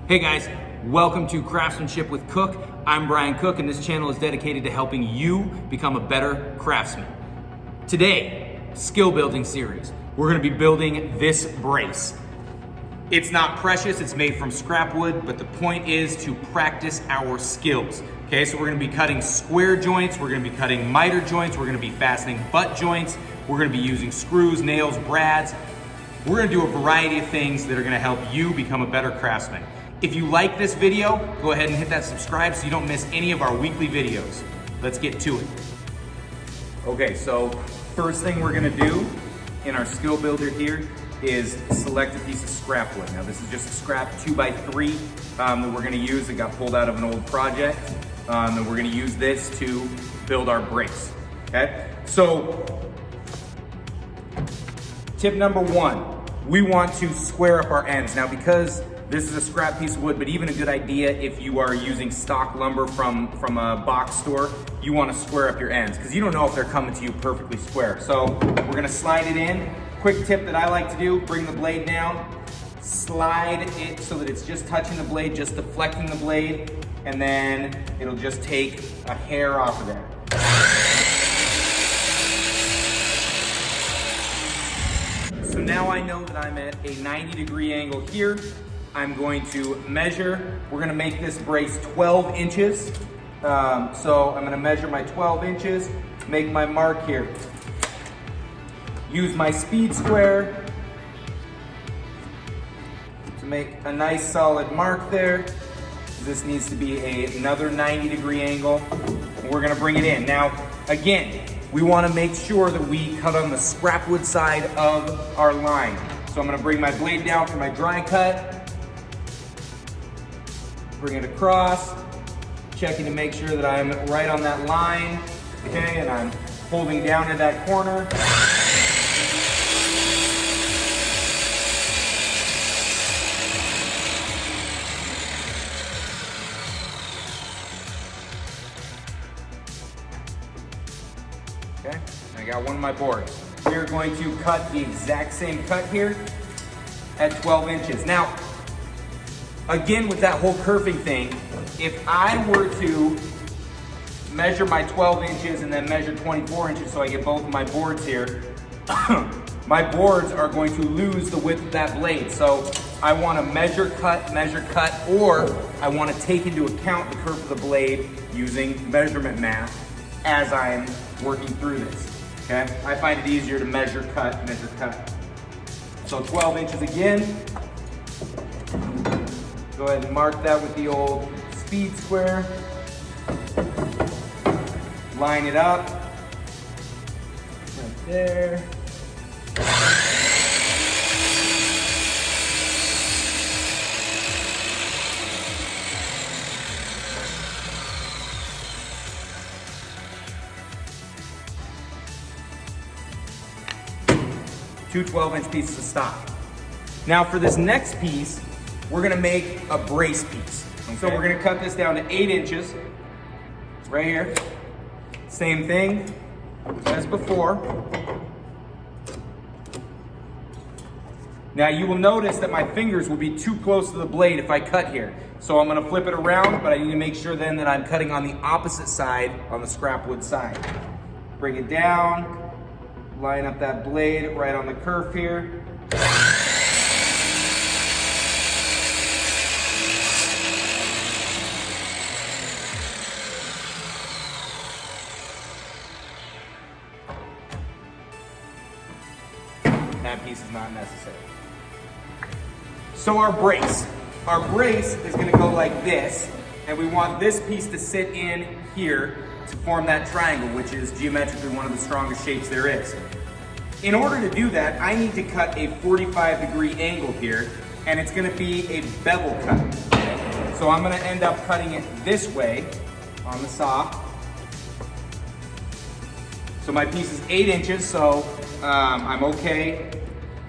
Hey guys, welcome to Craftsmanship with Cook. I'm Brian Cook, and this channel is dedicated to helping you become a better craftsman. Today, skill building series. We're gonna be building this brace. It's not precious, it's made from scrap wood, but the point is to practice our skills. Okay, so we're gonna be cutting square joints, we're gonna be cutting miter joints, we're gonna be fastening butt joints, we're gonna be using screws, nails, brads. We're gonna do a variety of things that are gonna help you become a better craftsman. If you like this video, go ahead and hit that subscribe so you don't miss any of our weekly videos. Let's get to it. Okay, so first thing we're gonna do in our skill builder here is select a piece of scrap wood. Now this is just a scrap 2x3 that we're gonna use that got pulled out of an old project. And we're gonna use this to build our brace, okay? So, tip number one, we want to square up our ends. Now because this is a scrap piece of wood, but even a good idea if you are using stock lumber from a box store, you want to square up your ends because you don't know if they're coming to you perfectly square. So we're gonna slide it in. Quick tip that I like to do, bring the blade down, slide it so that it's just touching the blade, just deflecting the blade, and then it'll just take a hair off of there. So now I know that I'm at a 90-degree angle here. I'm going to measure. We're gonna make this brace 12 inches. So I'm gonna measure my 12 inches, make my mark here. Use my speed square to make a nice solid mark there. This needs to be another 90-degree angle. And we're gonna bring it in. Now, again, we wanna make sure that we cut on the scrap wood side of our line. So I'm gonna bring my blade down for my dry cut, bring it across, checking to make sure that I'm right on that line, okay, and I'm holding down to that corner. Okay, I got one of my boards. We're going to cut the exact same cut here at 12 inches. Now, again, with that whole curving thing, if I were to measure my 12 inches and then measure 24 inches so I get both of my boards here, my boards are going to lose the width of that blade. So I want to measure, cut, or I want to take into account the curve of the blade using measurement math as I'm working through this, okay? I find it easier to measure, cut. So 12 inches again. Go ahead and mark that with the old speed square. Line it up. Right there. Two 12-inch pieces of stock. Now for this next piece, we're gonna make a brace piece. Okay. So we're gonna cut this down to 8 inches, right here. Same thing as before. Now you will notice that my fingers will be too close to the blade if I cut here. So I'm gonna flip it around, but I need to make sure then that I'm cutting on the opposite side, on the scrap wood side. Bring it down, line up that blade right on the curve here. That piece is not necessary. So our brace is gonna go like this, and we want this piece to sit in here to form that triangle, which is geometrically one of the strongest shapes there is. In order to do that, I need to cut a 45-degree angle here, and it's gonna be a bevel cut. So I'm gonna end up cutting it this way on the saw. So my piece is 8 inches, so I'm okay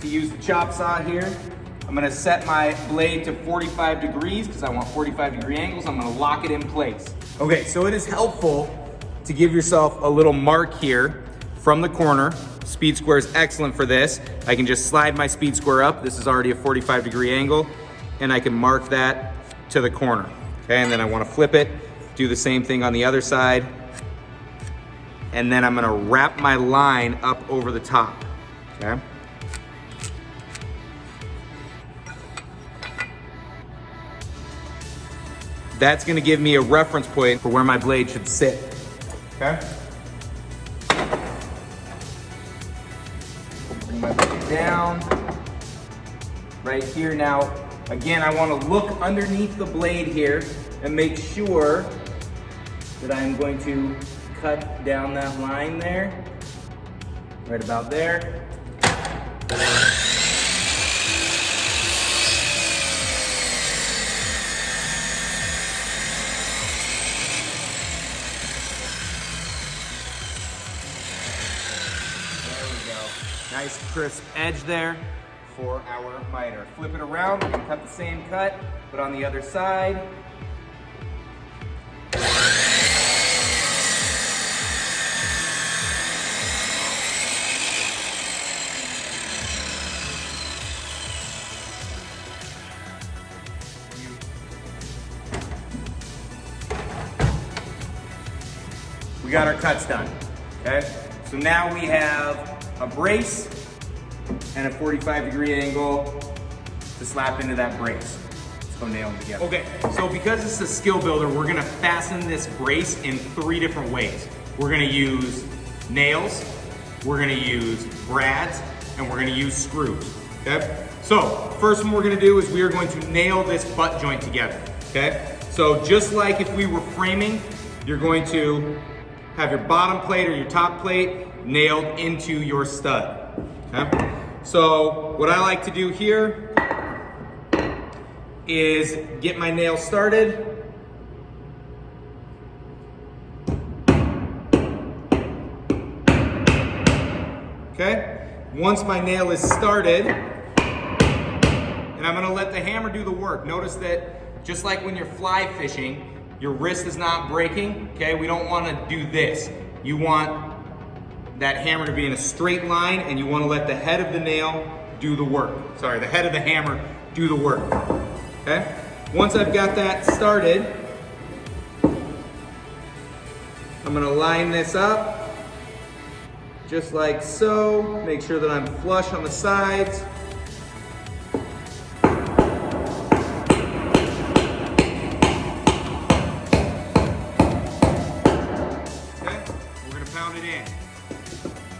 to use the chop saw here. I'm gonna set my blade to 45 degrees because I want 45-degree angles. I'm gonna lock it in place. Okay, so it is helpful to give yourself a little mark here from the corner. Speed square is excellent for this. I can just slide my speed square up. This is already a 45-degree angle. and I can mark that to the corner. Okay, and then I want to flip it, do the same thing on the other side, and then I'm gonna wrap my line up over the top, okay? That's gonna give me a reference point for where my blade should sit, okay? Bring my blade down. Right here now, again, I wanna look underneath the blade here and make sure that I'm going to cut down that line there, right about there. Nice crisp edge there for our miter. Flip it around, we can cut the same cut, but on the other side. We got our cuts done, okay? So now we have a brace and a 45-degree angle to slap into that brace. Let's go nail them together. Okay, so because it's a skill builder, we're gonna fasten this brace in 3 different ways. We're gonna use nails, we're gonna use brads, and we're gonna use screws, okay? So, first one we're gonna do is we are going to nail this butt joint together, okay? So just like if we were framing, you're going to have your bottom plate or your top plate nailed into your stud, okay? So what I like to do here is get my nail started. Okay? Once my nail is started, and I'm gonna let the hammer do the work. Notice that just like when you're fly fishing, your wrist is not breaking, okay? We don't wanna do this. You want that hammer to be in a straight line, and you wanna let the head of the nail do the work. Sorry, the head of the hammer do the work, okay? Once I've got that started, I'm gonna line this up, just like so. Make sure that I'm flush on the sides.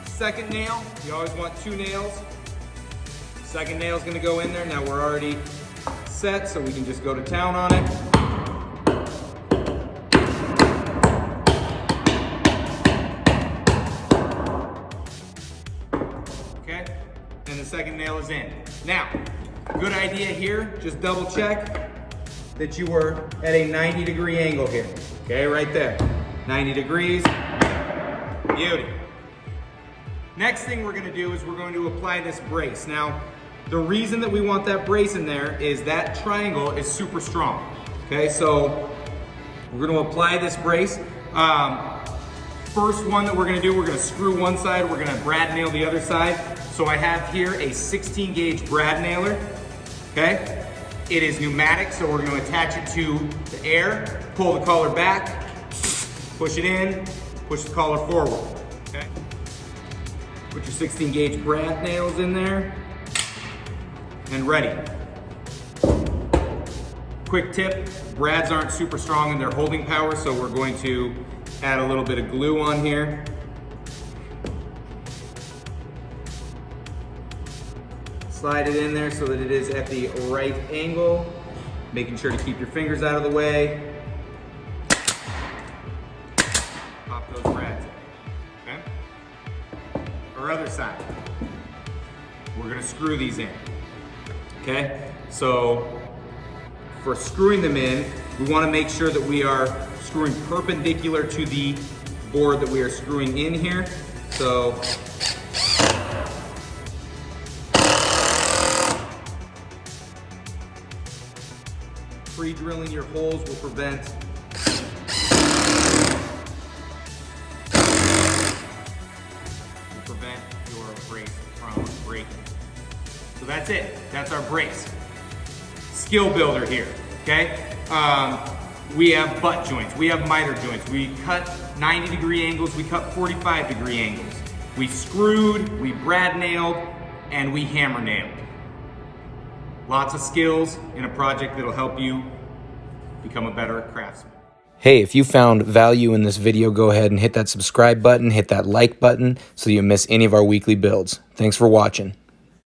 Second nail, you always want 2 nails. Second nail's gonna go in there. Now we're already set, so we can just go to town on it. Okay, and the second nail is in. Now, good idea here, just double check that you were at a 90-degree angle here. Okay, right there, 90 degrees, beauty. Next thing we're gonna do is we're going to apply this brace. Now, the reason that we want that brace in there is that triangle is super strong. Okay, so we're gonna apply this brace. First one that we're gonna do, we're gonna screw one side, we're gonna brad nail the other side. So I have here a 16 gauge brad nailer, okay? It is pneumatic, so we're gonna attach it to the air, pull the collar back, push it in, push the collar forward, okay? Put your 16 gauge brad nails in there, and ready. Quick tip, brads aren't super strong in their holding power, so we're going to add a little bit of glue on here. Slide it in there so that it is at the right angle, making sure to keep your fingers out of the way. Pop those brads in, okay? Our other side, we're gonna screw these in, okay? So for screwing them in, we wanna make sure that we are screwing perpendicular to the board that we are screwing in here. So pre-drilling your holes will prevent your brace from breaking. So that's it. That's our brace. skill builder here, okay? We have butt joints, we have miter joints. We cut 90-degree angles, we cut 45-degree angles. We screwed, we brad nailed, and we hammer nailed. Lots of skills in a project that'll help you become a better craftsman. Hey, if you found value in this video, go ahead and hit that subscribe button, hit that like button so you miss any of our weekly builds. Thanks for watching.